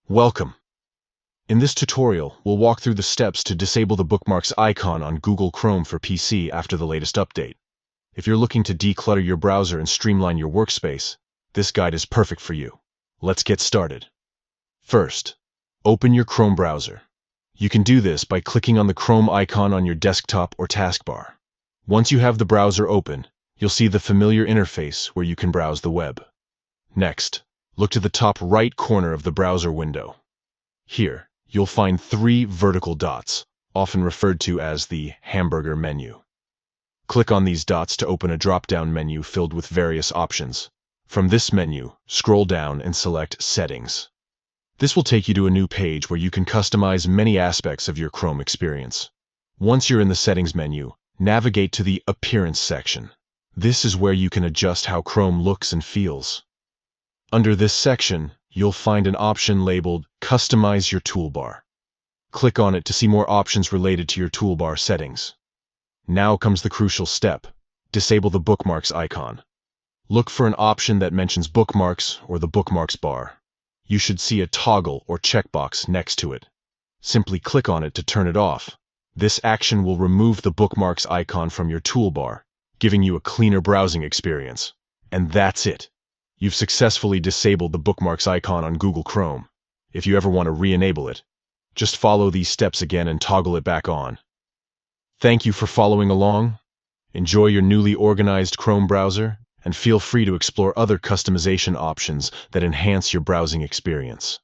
Welcome. In this tutorial, we'll walk through the steps to disable the Bookmarks icon on Google Chrome for PC after the latest update. If you're looking to declutter your browser and streamline your workspace, this guide is perfect for you. Let's get started. First, open your Chrome browser. You can do this by clicking on the Chrome icon on your desktop or taskbar. Once you have the browser open, you'll see the familiar interface where you can browse the web. Next, look to the top right corner of the browser window. Here, you'll find 3 vertical dots, often referred to as the hamburger menu. Click on these dots to open a drop-down menu filled with various options. From this menu, scroll down and select Settings. This will take you to a new page where you can customize many aspects of your Chrome experience. Once you're in the Settings menu, navigate to the Appearance section. This is where you can adjust how Chrome looks and feels. Under this section, you'll find an option labeled Customize your toolbar. Click on it to see more options related to your toolbar settings. Now comes the crucial step: disable the Bookmarks icon. Look for an option that mentions Bookmarks or the Bookmarks bar. You should see a toggle or checkbox next to it. Simply click on it to turn it off. This action will remove the Bookmarks icon from your toolbar, giving you a cleaner browsing experience. And that's it. You've successfully disabled the Bookmarks icon on Google Chrome. If you ever want to re-enable it, just follow these steps again and toggle it back on. Thank you for following along. Enjoy your newly organized Chrome browser, and feel free to explore other customization options that enhance your browsing experience.